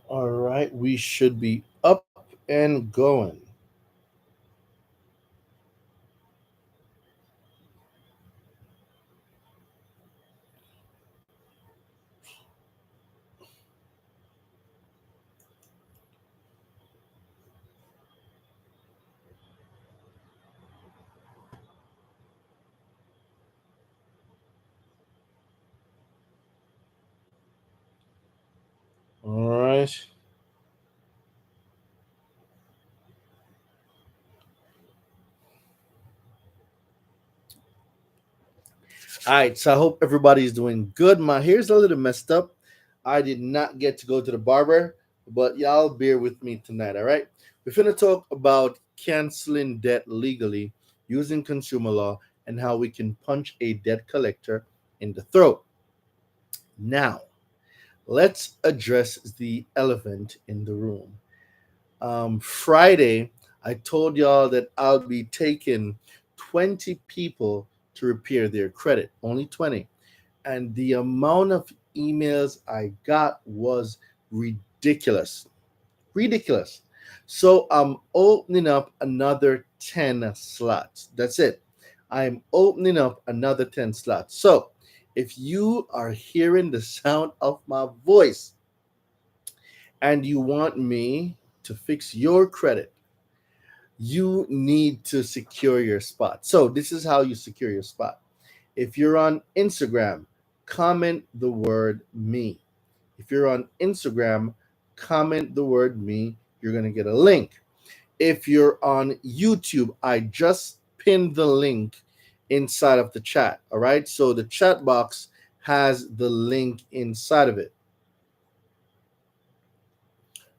All right, we should be up and going. All right. All right, so I hope everybody's doing good. My hair's a little messed up. I did not get to go to the barber, but y'all bear with me tonight, all right? We're finna talk about canceling debt legally using consumer law and how we can punch a debt collector in the throat. Now, let's address the elephant in the room. Friday, I told y'all that I'll be taking 20 people to repair their credit, only 20. And the amount of emails I got was ridiculous. Ridiculous. So I'm opening up another 10 slots. That's it. I'm opening up another 10 slots. So if you are hearing the sound of my voice and you want me to fix your credit, you need to secure your spot. So this is how you secure your spot. If you're on Instagram, comment the word me. If you're on Instagram, comment the word me. You're going to get a link. If you're on YouTube, I just pinned the link inside of the chat. All right. So the chat box has the link inside of it.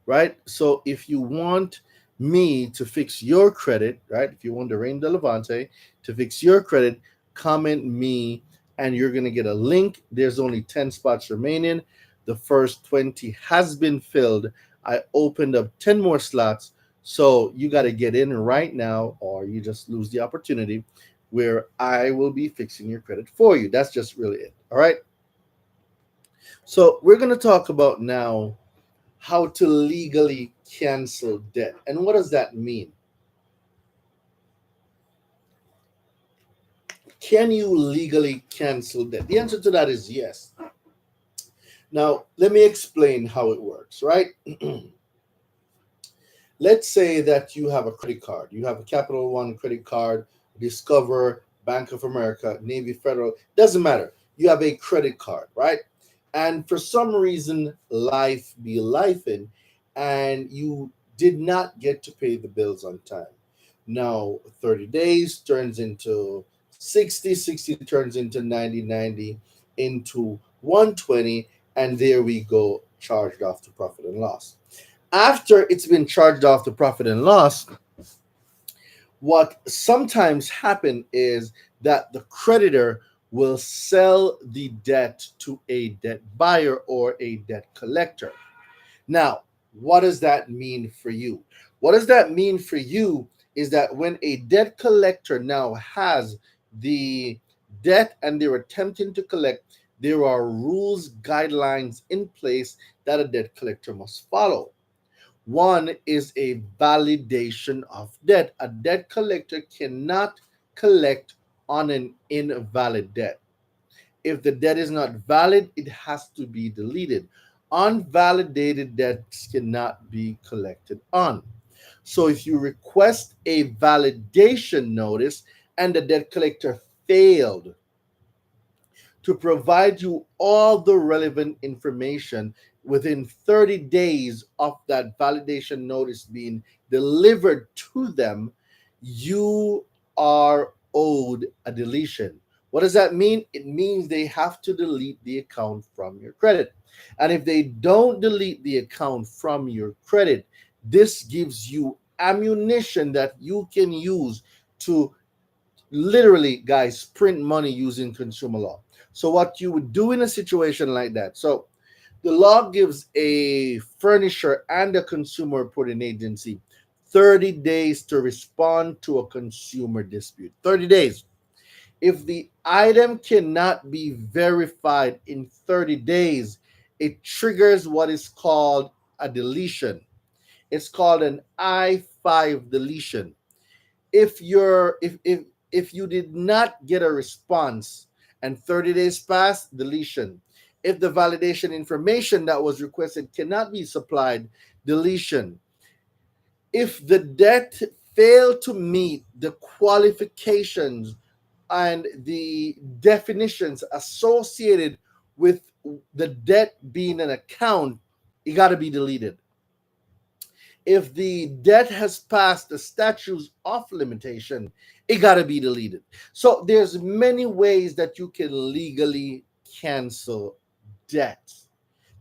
Right. So if you want me to fix your credit, right? If you want the Rain Delevante to fix your credit, comment me and you're going to get a link. There's only 10 spots remaining. The first 20 has been filled. I opened up 10 more slots. So you got to get in right now or you just lose the opportunity where I will be fixing your credit for you. That's just really it. All right. So we're going to talk about now how to legally cancel debt. And what does that mean? Can you legally cancel debt? The answer to that is yes. Now, let me explain how it works, right? Let's say that you have a credit card. You have a Capital One credit card, Discover, Bank of America, Navy Federal, doesn't matter. You have a credit card, right? And for some reason, life be lifing, and you did not get to pay the bills on time. Now, 30 days turns into 60, 60 turns into 90, 90 into 120, and there we go, charged off to profit and loss. After it's been charged off to profit and loss, what sometimes happen is that the creditor will sell the debt to a debt buyer or a debt collector. Now, what does that mean for you? What does that mean for you is that when a debt collector now has the debt and they're attempting to collect, there are rules, guidelines in place that a debt collector must follow. One is a validation of debt. A debt collector cannot collect on an invalid debt. If the debt is not valid, it has to be deleted. Unvalidated debts cannot be collected on. So if you request a validation notice and the debt collector failed to provide you all the relevant information within 30 days of that validation notice being delivered to them, you are owed a deletion. What does that mean? It means they have to delete the account from your credit. And if they don't delete the account from your credit, this gives you ammunition that you can use to literally, guys, print money using consumer law. So what you would do in a situation like that, so the law gives a furnisher and a consumer reporting agency 30 days to respond to a consumer dispute. 30 days. If the item cannot be verified in 30 days, it triggers what is called a deletion. It's called an I-5 deletion. If you did not get a response and 30 days pass, deletion. If the validation information that was requested cannot be supplied, deletion. If the debt failed to meet the qualifications and the definitions associated with the debt being an account, it got to be deleted. If the debt has passed the statutes of limitation, it got to be deleted. So there's many ways that you can legally cancel debts.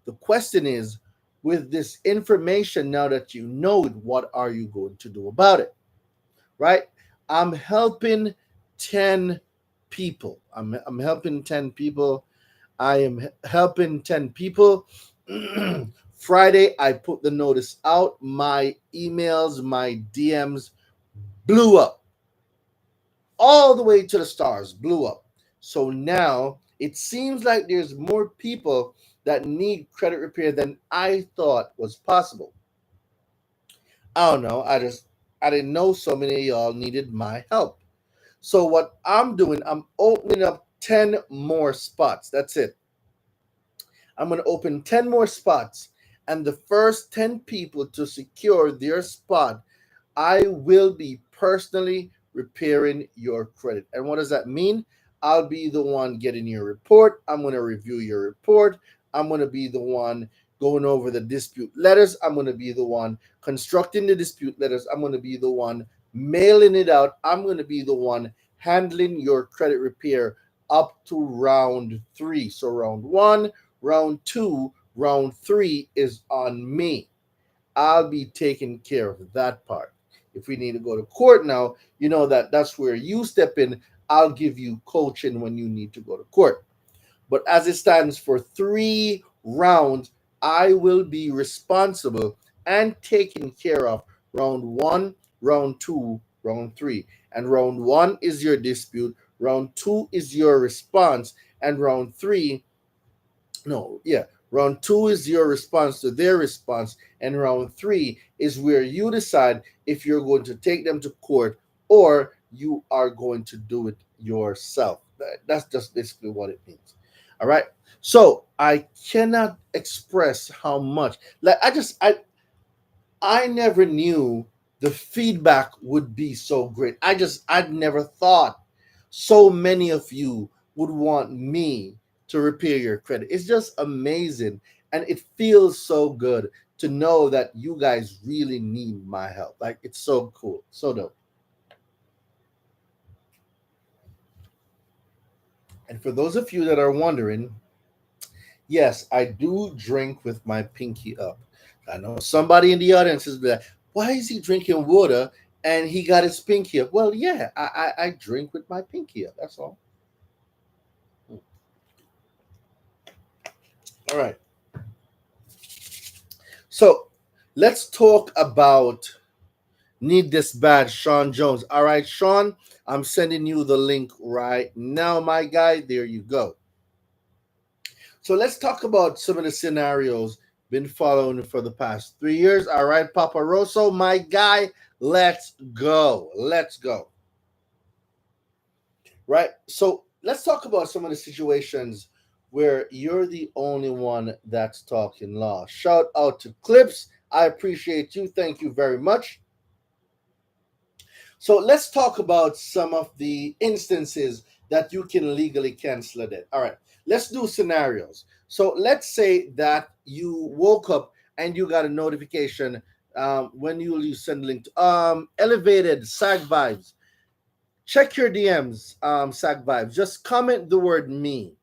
The question is, with this information, now that you know it, what are you going to do about it? Right? I'm helping 10 people. I'm helping 10 people. I am helping 10 people. Friday, I put the notice out. My emails, my DMs blew up all the way to the stars, blew up. So now it seems like there's more people that need credit repair than I thought was possible. I don't know. I didn't know so many of y'all needed my help. So what I'm doing, I'm opening up 10 more spots. That's it. I'm going to open 10 more spots, and the first 10 people to secure their spot, I will be personally repairing your credit. And what does that mean? I'll be the one getting your report. I'm going to review your report. I'm going to be the one going over the dispute letters. I'm going to be the one constructing the dispute letters. I'm going to be the one mailing it out. I'm going to be the one handling your credit repair up to round 3. So round 1, round 2, round 3 is on me. I'll be taking care of that part. If we need to go to court now, you know that's where you step in. I'll give you coaching when you need to go to court. But as it stands for 3 rounds, I will be responsible and taking care of round 1, round 2, round 3. And round 1 is your dispute, round 2 is your response, and round 3, no, yeah, round 2 is your response to their response, and round 3 is where you decide if you're going to take them to court or you are going to do it yourself. That's just basically what it means. All right. So I cannot express how much, like, I never knew the feedback would be so great. I'd never thought so many of you would want me to repair your credit. It's just amazing. And it feels so good to know that you guys really need my help. Like, it's so cool. So dope. And for those of you that are wondering, yes, I do drink with my pinky up. I know somebody in the audience is like, why is he drinking water and he got his pinky up? Well, yeah, I drink with my pinky up. That's all. All right. So let's talk about Need This Badge, Sean Jones. All right, Sean, I'm sending you the link right now, my guy. There you go. So let's talk about some of the scenarios been following for the past 3 years. All right, Papa Rosso, my guy, let's go. Let's go. Right. So let's talk about some of the situations where you're the only one that's talking law. Shout out to Clips. I appreciate you. Thank you very much. So let's talk about some of the instances that you can legally cancel a debt. All right, let's do scenarios. So let's say that you woke up and you got a notification when you send a link to Elevated SAG Vibes. Check your DMs, SAG Vibes. Just comment the word me.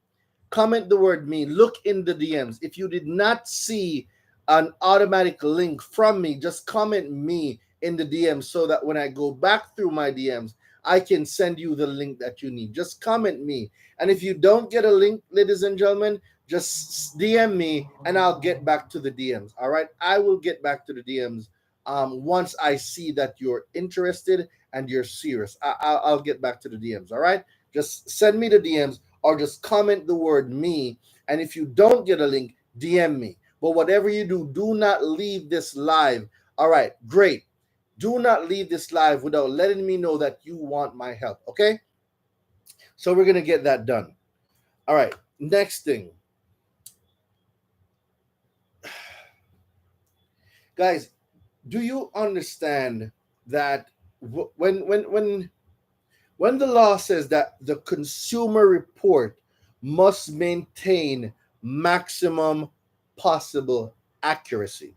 Comment the word me. Look in the DMs. If you did not see an automatic link from me, just comment me in the DMs so that when I go back through my DMs, I can send you the link that you need. Just comment me. And if you don't get a link, ladies and gentlemen, just DM me and I'll get back to the DMs. All right. I will get back to the DMs once I see that you're interested and you're serious. I'll get back to the DMs. All right. Just send me the DMs or just comment the word me. And if you don't get a link, DM me. But whatever you do, do not leave this live. All right, great. Do not leave this live without letting me know that you want my help. Okay? So we're going to get that done. All right, next thing. Guys, do you understand that when the law says that the consumer report must maintain maximum possible accuracy?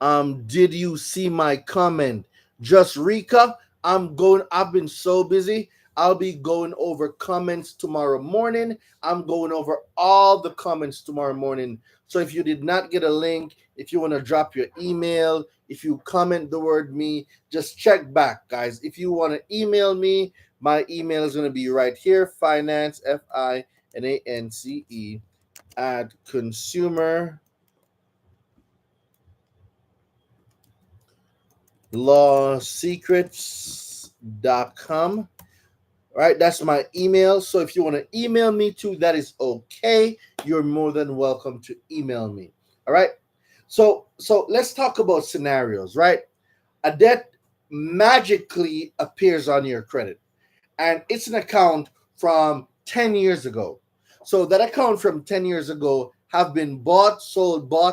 Did you see my comment? Just recap. I've been so busy. I'll be going over comments tomorrow morning. I'm going over all the comments tomorrow morning. So if you did not get a link, if you want to drop your email, if you comment the word me, just check back, guys. If you want to email me, my email is going to be right here: finance, FINANCE, at consumer lawsecrets.com. Right, that's my email. So if you want to email me too, that is okay. You're more than welcome to email me. All right. So let's talk about scenarios, right? A debt magically appears on your credit, and it's an account from 10 years ago. So that account from 10 years ago have been bought, sold by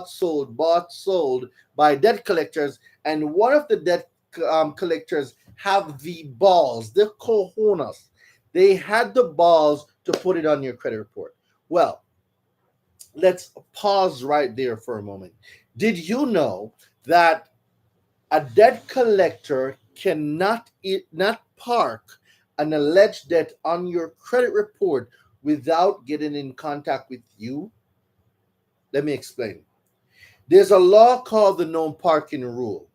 debt collectors, and one of the debt collectors have the balls, the cojones. They had the balls to put it on your credit report. Well, let's pause right there for a moment. Did you know that a debt collector cannot not park an alleged debt on your credit report without getting in contact with you? Let me explain. There's a law called the no parking rule.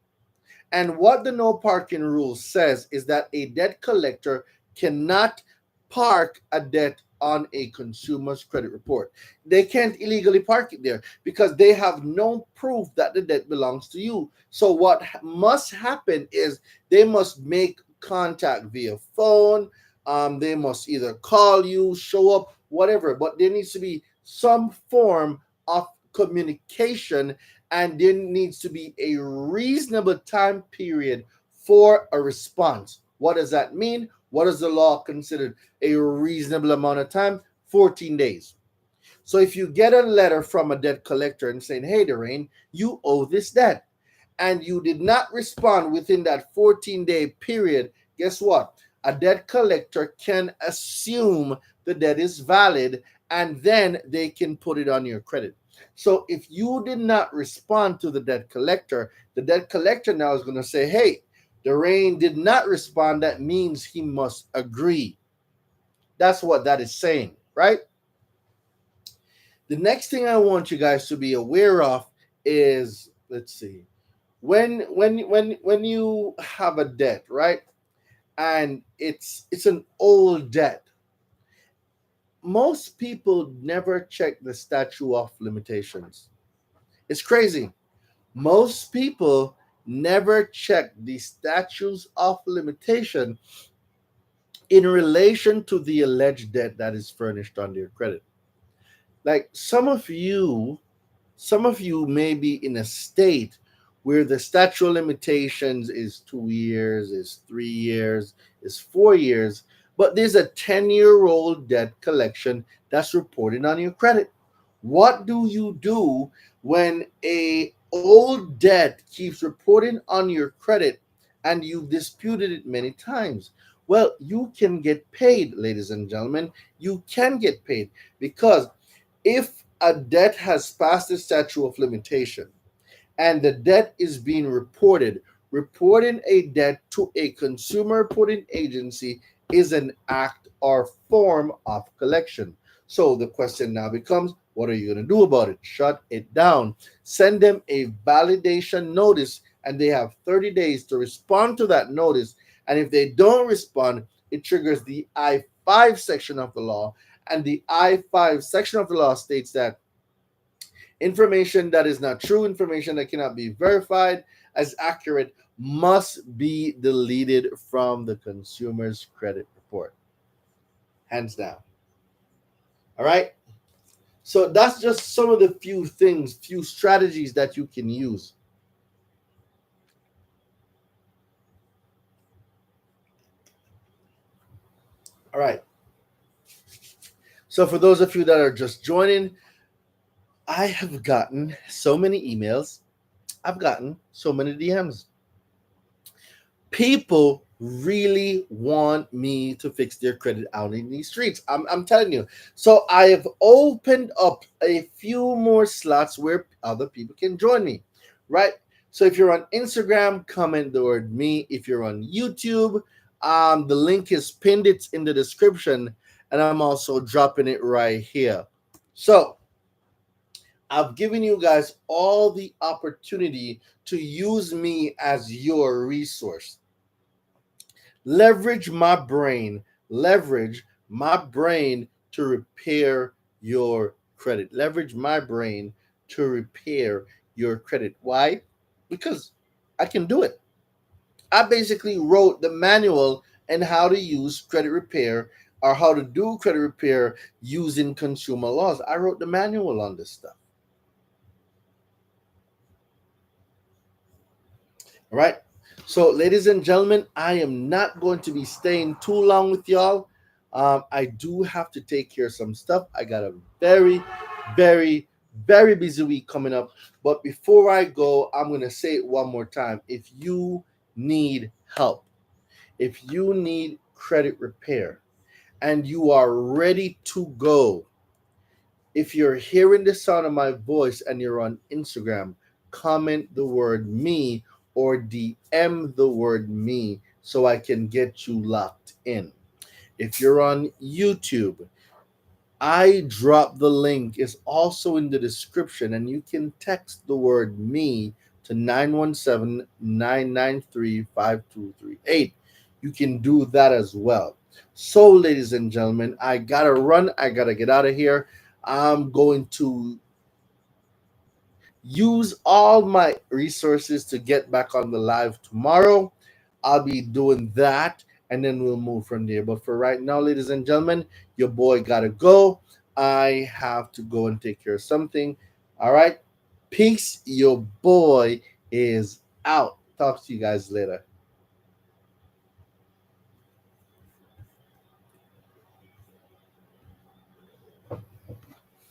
And what the no parking rule says is that a debt collector cannot park a debt on a consumer's credit report. They can't illegally park it there because they have no proof that the debt belongs to you. So what must happen is they must make contact via phone. They must either call you, show up, whatever. But there needs to be some form of communication, and there needs to be a reasonable time period for a response. What does that mean? What does the law consider a reasonable amount of time? 14 days. So if you get a letter from a debt collector and saying, hey, Daraine, you owe this debt, and you did not respond within that 14-day period, guess what? A debt collector can assume the debt is valid, and then they can put it on your credit. So if you did not respond to the debt collector now is going to say, hey, Daraine did not respond. That means he must agree. That's what that is saying, right? The next thing I want you guys to be aware of is, let's see, when you have a debt, right? And it's an old debt. Most people never check the statute of limitations. It's crazy. Most people never check the statutes of limitation in relation to the alleged debt that is furnished on your credit. Like some of you may be in a state where the statute of limitations is 2 years, is 3 years, is 4 years, but there's a 10-year-old debt collection that's reported on your credit. What do you do when a old debt keeps reporting on your credit and you've disputed it many times? Well, you can get paid, ladies and gentlemen. You can get paid because if a debt has passed the statute of limitation and the debt is being reported, reporting a debt to a consumer reporting agency is an act or form of collection. So the question now becomes, what are you going to do about it? Shut it down. Send them a validation notice, and they have 30 days to respond to that notice. And if they don't respond, it triggers the I-5 section of the law. And the I-5 section of the law states that information that is not true, information that cannot be verified as accurate, must be deleted from the consumer's credit report. Hands down. All right? So that's just some of the few things, few strategies that you can use. All right. So for those of you that are just joining, I have gotten so many emails. I've gotten so many DMs. People really want me to fix their credit out in these streets. I'm telling you. So I have opened up a few more slots where other people can join me, right? So if you're on Instagram, comment the word me. If you're on YouTube, the link is pinned. It's in the description, and I'm also dropping it right here. So I've given you guys all the opportunity to use me as your resource. Leverage my brain, leverage my brain to repair your credit. Leverage my brain to repair your credit. Why? Because I can do it. I basically wrote the manual and how to use credit repair or how to do credit repair using consumer laws. I wrote the manual on this stuff. All right. So, ladies and gentlemen, I am not going to be staying too long with y'all. I do have to take care of some stuff. I got a very, very, very busy week coming up. But before I go, I'm going to say it one more time. If you need help, if you need credit repair, and you are ready to go, if you're hearing the sound of my voice and you're on Instagram, comment the word me or DM the word me so I can get you locked in. If you're on YouTube, I drop the link is also in the description and you can text the word me to 917-993-5238. You can do that as well. So ladies and gentlemen, I got to run. I got to get out of here. I'm going to use all my resources to get back on the live tomorrow. I'll be doing that and then we'll move from there. But for right now, ladies and gentlemen, your boy gotta go. I have to go and take care of something. All right. Peace. Your boy is out. Talk to you guys later.